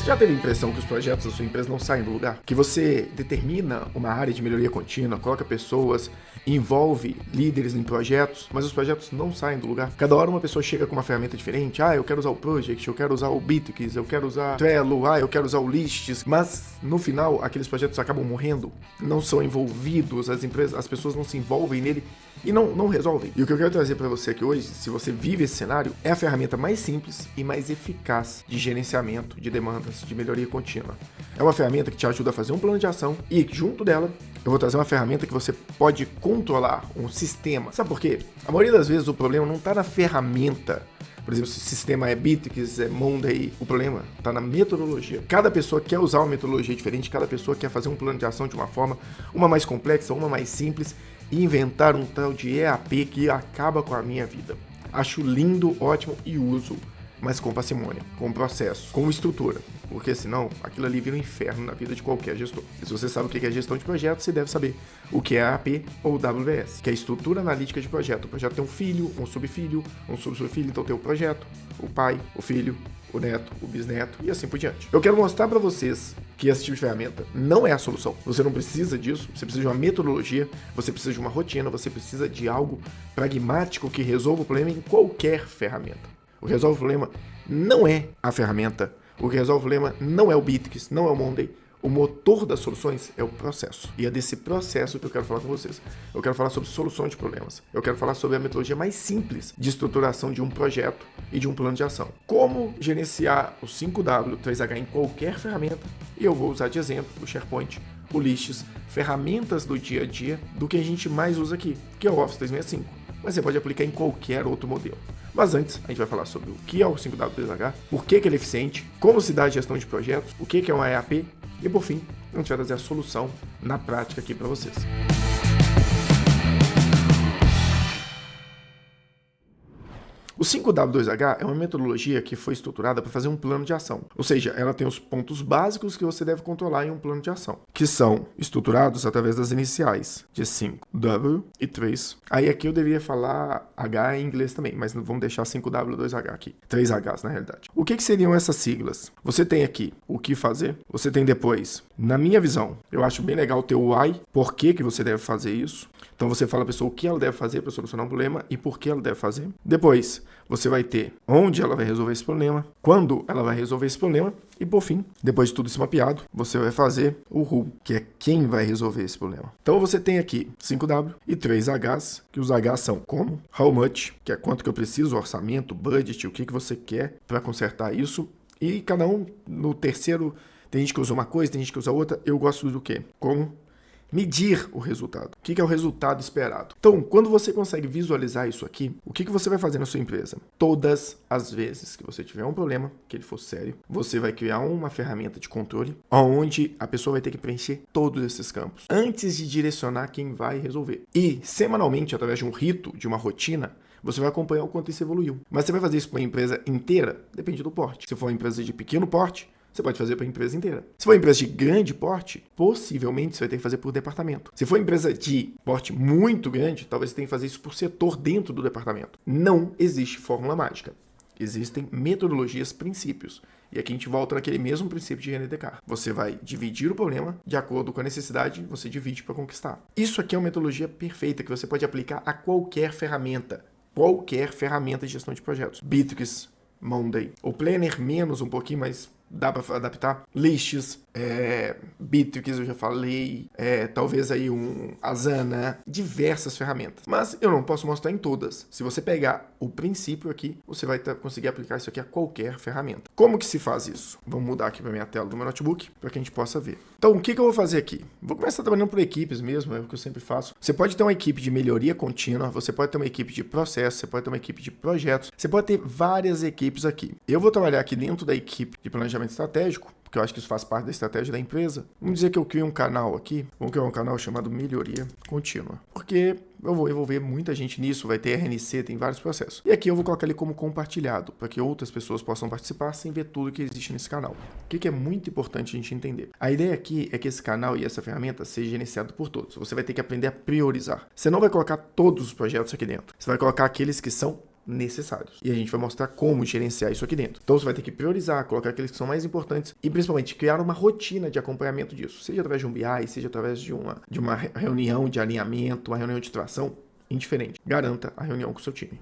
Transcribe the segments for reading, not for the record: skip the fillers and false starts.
Você já teve a impressão que os projetos da sua empresa não saem do lugar? Que você determina uma área de melhoria contínua, coloca pessoas, envolve líderes em projetos, mas os projetos não saem do lugar? Cada hora uma pessoa chega com uma ferramenta diferente. Eu quero usar o Project, eu quero usar o Bitrix, eu quero usar o Trello, eu quero usar o Lists, mas no final aqueles projetos acabam morrendo, não são envolvidos, as pessoas não se envolvem nele e não resolvem. E o que eu quero trazer para você aqui hoje, se você vive esse cenário, é a ferramenta mais simples e mais eficaz de gerenciamento de demandas, de melhoria contínua. É uma ferramenta que te ajuda a fazer um plano de ação e, junto dela, eu vou trazer uma ferramenta que você pode controlar um sistema. Sabe por quê? A maioria das vezes o problema não está na ferramenta. Por exemplo, se o sistema é Bitrix, é Monday, o problema está na metodologia. Cada pessoa quer usar uma metodologia diferente, cada pessoa quer fazer um plano de ação de uma forma, uma mais complexa, uma mais simples, e inventar um tal de EAP que acaba com a minha vida. Acho lindo, ótimo e uso, mas com parcimônia, com processo, com estrutura, porque senão aquilo ali vira um inferno na vida de qualquer gestor. E se você sabe o que é gestão de projetos, você deve saber o que é EAP ou WBS, que é a estrutura analítica de projeto. O projeto tem um filho, um subfilho, um subfilho, então tem o projeto, o pai, o filho, o neto, o bisneto e assim por diante. Eu quero mostrar para vocês que esse tipo de ferramenta não é a solução. Você não precisa disso, você precisa de uma metodologia, você precisa de uma rotina, você precisa de algo pragmático que resolva o problema em qualquer ferramenta. O que resolve o problema não é a ferramenta, o que resolve o problema não é o Bitrix, não é o Monday. O motor das soluções é o processo. E é desse processo que eu quero falar com vocês. Eu quero falar sobre soluções de problemas. Eu quero falar sobre a metodologia mais simples de estruturação de um projeto e de um plano de ação. Como gerenciar o 5W, 3H em qualquer ferramenta. E eu vou usar de exemplo o SharePoint, o Lists, ferramentas do dia a dia do que a gente mais usa aqui, que é o Office 365. Mas você pode aplicar em qualquer outro modelo. Mas antes, a gente vai falar sobre o que é o 5W2H, por que ele é eficiente, como se dá a gestão de projetos, o que é uma EAP e, por fim, a gente vai trazer a solução na prática aqui para vocês. O 5W2H é uma metodologia que foi estruturada para fazer um plano de ação. Ou seja, ela tem os pontos básicos que você deve controlar em um plano de ação, que são estruturados através das iniciais de 5, W e 3. Aí aqui eu deveria falar H em inglês também, mas vamos deixar 5W2H aqui. 3Hs na realidade. O que seriam essas siglas? Você tem aqui o que fazer, você tem depois, na minha visão, eu acho bem legal ter o why, por que você deve fazer isso. Então você fala a pessoa o que ela deve fazer para solucionar um problema e por que ela deve fazer. Depois, você vai ter onde ela vai resolver esse problema, quando ela vai resolver esse problema e, por fim, depois de tudo isso mapeado, você vai fazer o who, que é quem vai resolver esse problema. Então você tem aqui 5W e 3Hs, que os Hs são como, how much, que é quanto que eu preciso, orçamento, budget, o que você quer para consertar isso. E cada um no terceiro, tem gente que usa uma coisa, tem gente que usa outra. Eu gosto do quê? Como medir o resultado. O que é o resultado esperado? Então, quando você consegue visualizar isso aqui, o que você vai fazer na sua empresa? Todas as vezes que você tiver um problema, que ele for sério, você vai criar uma ferramenta de controle, onde a pessoa vai ter que preencher todos esses campos, antes de direcionar quem vai resolver. E, semanalmente, através de um rito, de uma rotina, você vai acompanhar o quanto isso evoluiu. Mas você vai fazer isso para uma empresa inteira? Depende do porte. Se for uma empresa de pequeno porte, você pode fazer para a empresa inteira. Se for uma empresa de grande porte, possivelmente você vai ter que fazer por departamento. Se for uma empresa de porte muito grande, talvez você tenha que fazer isso por setor dentro do departamento. Não existe fórmula mágica. Existem metodologias, princípios. E aqui a gente volta naquele mesmo princípio de René Descartes. Você vai dividir o problema de acordo com a necessidade, você divide para conquistar. Isso aqui é uma metodologia perfeita que você pode aplicar a qualquer ferramenta. Qualquer ferramenta de gestão de projetos. Bitrix, Monday. O Planner menos um pouquinho, mas dá para adaptar. Lists, Bitrix, eu já falei, talvez aí um Asana, diversas ferramentas. Mas eu não posso mostrar em todas. Se você pegar o princípio aqui, você vai conseguir aplicar isso aqui a qualquer ferramenta. Como que se faz isso? Vamos mudar aqui para minha tela do meu notebook para que a gente possa ver. Então, o que eu vou fazer aqui? Vou começar trabalhando por equipes mesmo, é o que eu sempre faço. Você pode ter uma equipe de melhoria contínua, você pode ter uma equipe de processo, você pode ter uma equipe de projetos, você pode ter várias equipes aqui. Eu vou trabalhar aqui dentro da equipe de planejamento estratégico, porque eu acho que isso faz parte da estratégia da empresa. Vamos dizer que eu crio um canal aqui, vamos criar um canal chamado Melhoria Contínua, porque eu vou envolver muita gente nisso, vai ter RNC, tem vários processos. E aqui eu vou colocar ele como compartilhado, para que outras pessoas possam participar sem ver tudo que existe nesse canal. O que é muito importante a gente entender? A ideia aqui é que esse canal e essa ferramenta seja gerenciado por todos. Você vai ter que aprender a priorizar. Você não vai colocar todos os projetos aqui dentro. Você vai colocar aqueles que são necessários. E a gente vai mostrar como gerenciar isso aqui dentro. Então você vai ter que priorizar, colocar aqueles que são mais importantes e principalmente criar uma rotina de acompanhamento disso, seja através de um BI, seja através de uma reunião de alinhamento, uma reunião de tração, indiferente. Garanta a reunião com o seu time.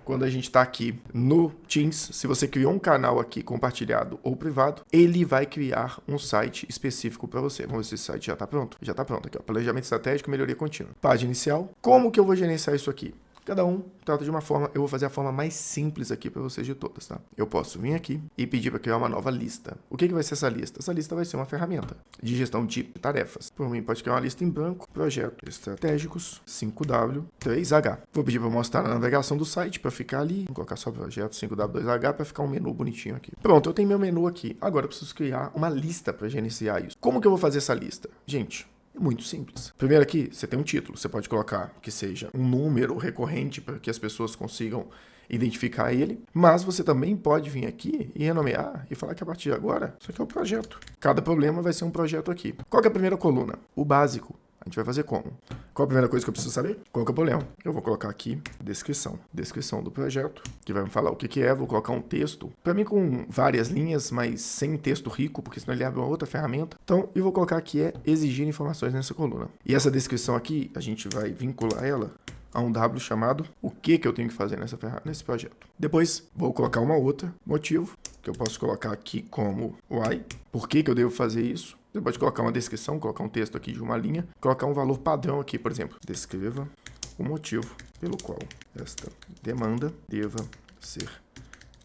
Quando a gente está aqui no Teams, se você criou um canal aqui compartilhado ou privado, ele vai criar um site específico para você. Vamos ver se esse site já está pronto. Já está pronto aqui, ó. Planejamento estratégico, melhoria contínua. Página inicial. Como que eu vou gerenciar isso aqui? Cada um trata de uma forma, eu vou fazer a forma mais simples aqui para vocês de todas, tá? Eu posso vir aqui e pedir para criar uma nova lista. O que vai ser essa lista? Essa lista vai ser uma ferramenta de gestão de tarefas. Por mim, pode criar uma lista em branco, projetos estratégicos, 5W, 3H. Vou pedir para mostrar na navegação do site para ficar ali. Vou colocar só projeto 5W2H para ficar um menu bonitinho aqui. Pronto, eu tenho meu menu aqui. Agora eu preciso criar uma lista para gerenciar isso. Como que eu vou fazer essa lista? Gente, muito simples. Primeiro aqui, você tem um título. Você pode colocar que seja um número recorrente para que as pessoas consigam identificar ele. Mas você também pode vir aqui e renomear e falar que a partir de agora, isso aqui é o projeto. Cada problema vai ser um projeto aqui. Qual que é a primeira coluna? O básico. A gente vai fazer como? Qual a primeira coisa que eu preciso saber? Qual que é o problema? Eu vou colocar aqui descrição. Descrição do projeto, que vai me falar o que é. Vou colocar um texto, para mim com várias linhas, mas sem texto rico, porque senão ele abre uma outra ferramenta. Então, eu vou colocar aqui exigir informações nessa coluna. E essa descrição aqui, a gente vai vincular ela a um W chamado o que eu tenho que fazer nesse projeto. Depois, vou colocar uma outra, motivo, que eu posso colocar aqui como why, por que eu devo fazer isso. Você pode colocar uma descrição, colocar um texto aqui de uma linha, colocar um valor padrão aqui, por exemplo. Descreva o motivo pelo qual esta demanda deva ser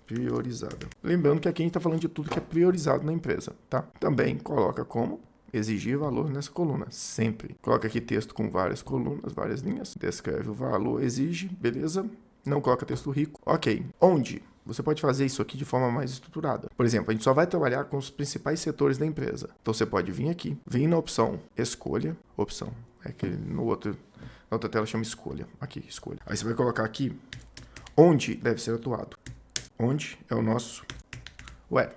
priorizada. Lembrando que aqui a gente está falando de tudo que é priorizado na empresa, tá? Também coloca como exigir valor nessa coluna, sempre. Coloca aqui texto com várias colunas, várias linhas. Descreve o valor, exige, beleza? Não coloca texto rico. Ok. Onde? Você pode fazer isso aqui de forma mais estruturada. Por exemplo, a gente só vai trabalhar com os principais setores da empresa. Então você pode vir aqui, vir na opção escolha, opção, é que na outra tela chama escolha. Aqui, escolha. Aí você vai colocar aqui onde deve ser atuado. Onde é o nosso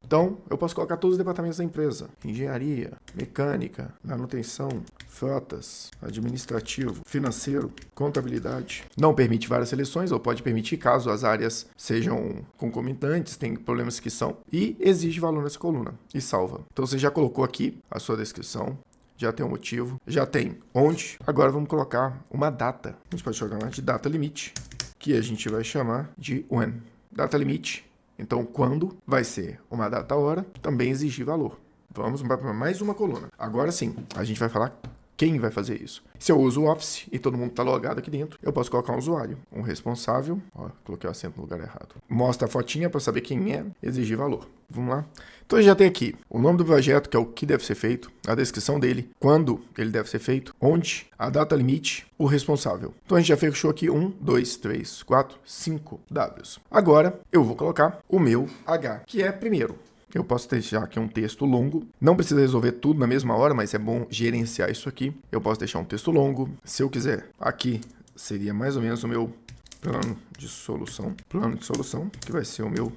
então, eu posso colocar todos os departamentos da empresa. Engenharia, mecânica, manutenção, frotas, administrativo, financeiro, contabilidade. Não permite várias seleções, ou pode permitir caso as áreas sejam concomitantes, tem problemas que são. E exige valor nessa coluna. E salva. Então, você já colocou aqui a sua descrição. Já tem um motivo. Já tem onde. Agora, vamos colocar uma data. A gente pode jogar de data limite, que a gente vai chamar de when. Data limite. Então, quando vai ser uma data hora, também exigir valor. Vamos para mais uma coluna. Agora sim, a gente vai falar quem vai fazer isso. Se eu uso o Office e todo mundo está logado aqui dentro, eu posso colocar um usuário, um responsável. Ó, coloquei o acento no lugar errado. Mostra a fotinha para saber quem é, exigir valor. Vamos lá? Então, já tem aqui o nome do projeto, que é o que deve ser feito, a descrição dele, quando ele deve ser feito, onde, a data limite, o responsável. Então, a gente já fechou aqui 1, 2, 3, 4, 5 Ws. Agora, eu vou colocar o meu H, que é primeiro. Eu posso deixar aqui um texto longo. Não precisa resolver tudo na mesma hora, mas é bom gerenciar isso aqui. Eu posso deixar um texto longo. Se eu quiser, aqui seria mais ou menos o meu plano de solução. Plano de solução, que vai ser o meu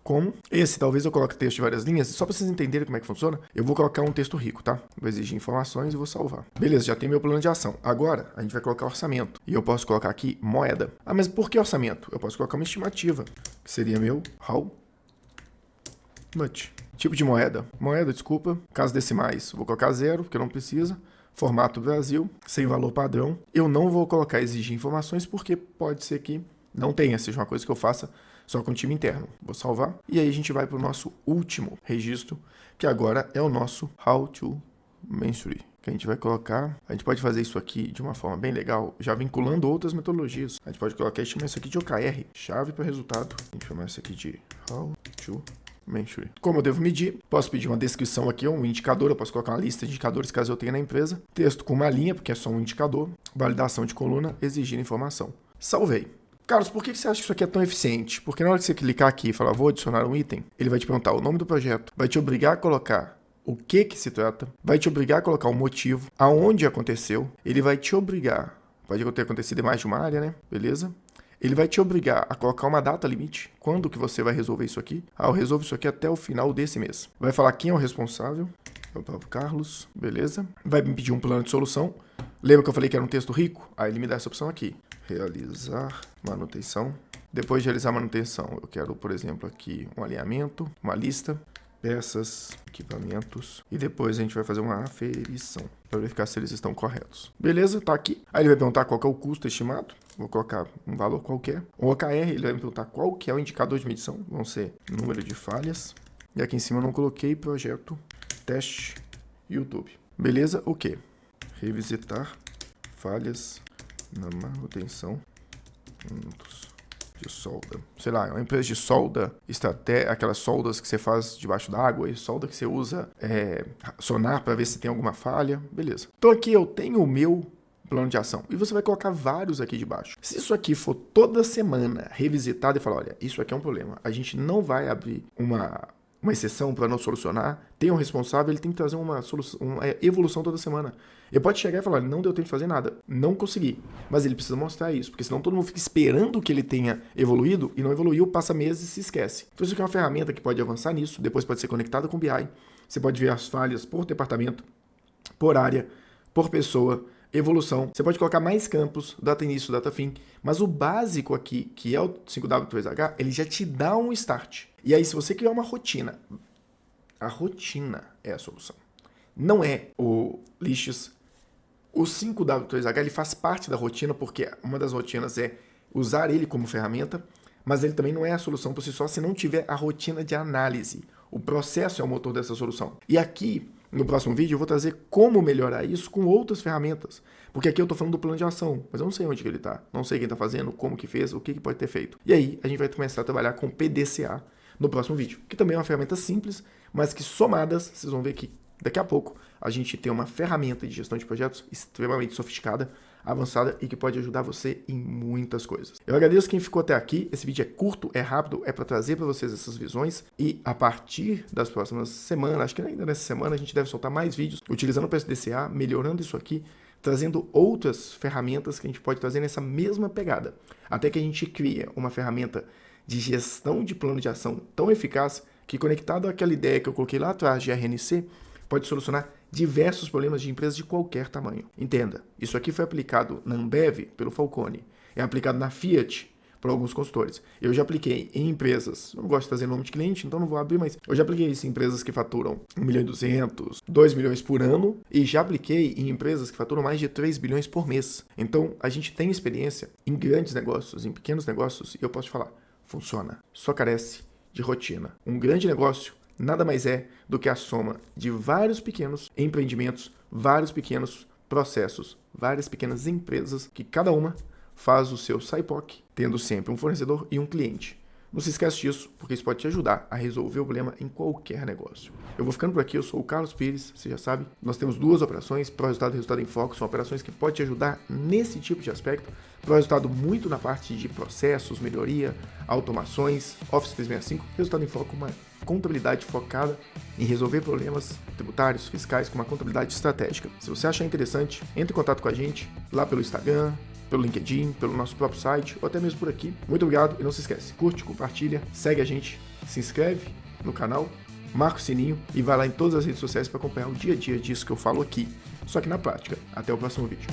como. Esse, talvez eu coloque texto de várias linhas. Só para vocês entenderem como é que funciona, eu vou colocar um texto rico, tá? Vou exigir informações e vou salvar. Beleza, já tem meu plano de ação. Agora, a gente vai colocar orçamento. E eu posso colocar aqui moeda. Ah, mas por que orçamento? Eu posso colocar uma estimativa, que seria meu how much. Tipo de moeda. Moeda, desculpa. Caso decimais, vou colocar 0, porque não precisa. Formato Brasil, sem valor padrão. Eu não vou colocar exigir informações, porque pode ser que não tenha, seja uma coisa que eu faça só com o time interno. Vou salvar. E aí a gente vai para o nosso último registro, que agora é o nosso How to Mensury. Que a gente vai colocar. A gente pode fazer isso aqui de uma forma bem legal, já vinculando outras metodologias. A gente pode colocar e chamar isso aqui de OKR, chave para resultado. A gente chamar isso aqui de How to Mensury. Como eu devo medir? Posso pedir uma descrição aqui, um indicador. Eu posso colocar uma lista de indicadores caso eu tenha na empresa. Texto com uma linha, porque é só um indicador. Validação de coluna, exigir informação. Salvei. Carlos, por que você acha que isso aqui é tão eficiente? Porque na hora que você clicar aqui e falar, vou adicionar um item, ele vai te perguntar o nome do projeto, vai te obrigar a colocar o que se trata, vai te obrigar a colocar o motivo, aonde aconteceu, ele vai te obrigar, pode ter acontecido em mais de uma área, né? Beleza? Ele vai te obrigar a colocar uma data limite. Quando que você vai resolver isso aqui? Ah, eu resolvo isso aqui até o final desse mês. Vai falar quem é o responsável. É o próprio Carlos. Beleza. Vai me pedir um plano de solução. Lembra que eu falei que era um texto rico? Aí ele me dá essa opção aqui. Realizar manutenção Depois de realizar a manutenção, eu quero, por exemplo, aqui um alinhamento, uma lista, peças, equipamentos, e depois a gente vai fazer uma aferição para verificar se eles estão corretos. Beleza, tá aqui. Aí ele vai perguntar qual que é o custo estimado, vou colocar um valor qualquer. O OKR, ele vai me perguntar qual que é o indicador de medição, vão ser número de falhas, e aqui em cima eu não coloquei projeto, teste, YouTube. Beleza, o que? Revisitar falhas na manutenção de solda. Sei lá, é uma empresa de solda, aquelas soldas que você faz debaixo d'água, e solda que você usa sonar para ver se tem alguma falha. Beleza. Então aqui eu tenho o meu plano de ação. E você vai colocar vários aqui debaixo. Se isso aqui for toda semana revisitado e falar, olha, isso aqui é um problema, a gente não vai abrir uma exceção para não solucionar, tem um responsável, ele tem que trazer uma evolução toda semana. Ele pode chegar e falar, não deu tempo de fazer nada, não consegui, mas ele precisa mostrar isso, porque senão todo mundo fica esperando que ele tenha evoluído e não evoluiu, passa meses e se esquece. Então isso aqui é uma ferramenta que pode avançar nisso, depois pode ser conectada com o BI, você pode ver as falhas por departamento, por área, por pessoa, evolução. Você pode colocar mais campos, data início, data fim, mas o básico aqui, que é o 5W2H, ele já te dá um start. E aí, se você criar uma rotina, a rotina é a solução. Não é o lixos. O 5W2H, ele faz parte da rotina, porque uma das rotinas é usar ele como ferramenta, mas ele também não é a solução por si só se não tiver a rotina de análise. O processo é o motor dessa solução. E aqui, no próximo vídeo, eu vou trazer como melhorar isso com outras ferramentas. Porque aqui eu estou falando do plano de ação, mas eu não sei onde que ele está. Não sei quem está fazendo, como que fez, o que pode ter feito. E aí, a gente vai começar a trabalhar com PDCA no próximo vídeo, que também é uma ferramenta simples, mas que somadas, vocês vão ver que daqui a pouco a gente tem uma ferramenta de gestão de projetos extremamente sofisticada, avançada e que pode ajudar você em muitas coisas. Eu agradeço quem ficou até aqui. Esse vídeo é curto, é rápido, é para trazer para vocês essas visões e a partir das próximas semanas, acho que ainda nessa semana a gente deve soltar mais vídeos utilizando o PDCA, melhorando isso aqui, trazendo outras ferramentas que a gente pode trazer nessa mesma pegada, até que a gente crie uma ferramenta de gestão de plano de ação tão eficaz que, conectado àquela ideia que eu coloquei lá atrás de RNC, pode solucionar diversos problemas de empresas de qualquer tamanho. Entenda, isso aqui foi aplicado na Ambev pelo Falcone, é aplicado na Fiat por alguns consultores. Eu já apliquei em empresas, eu não gosto de trazer nome de cliente, então não vou abrir, mas eu já apliquei isso em empresas que faturam 1.2 milhões, 2 milhões por ano, e já apliquei em empresas que faturam mais de 3 bilhões por mês. Então, a gente tem experiência em grandes negócios, em pequenos negócios, e eu posso te falar, funciona. Só carece de rotina. Um grande negócio nada mais é do que a soma de vários pequenos empreendimentos, vários pequenos processos, várias pequenas empresas que cada uma faz o seu SIPOC, tendo sempre um fornecedor e um cliente. Não se esquece disso, porque isso pode te ajudar a resolver o problema em qualquer negócio. Eu vou ficando por aqui, eu sou o Carlos Pires, você já sabe. Nós temos duas operações, Pró-Resultado e Resultado em Foco, são operações que podem te ajudar nesse tipo de aspecto. Pró-Resultado muito na parte de processos, melhoria, automações, Office 365, Resultado em Foco, uma contabilidade focada em resolver problemas tributários, fiscais, com uma contabilidade estratégica. Se você achar interessante, entre em contato com a gente lá pelo Instagram, pelo LinkedIn, pelo nosso próprio site, ou até mesmo por aqui. Muito obrigado e não se esquece, curte, compartilha, segue a gente, se inscreve no canal, marca o sininho e vai lá em todas as redes sociais para acompanhar o dia a dia disso que eu falo aqui, só que na prática. Até o próximo vídeo.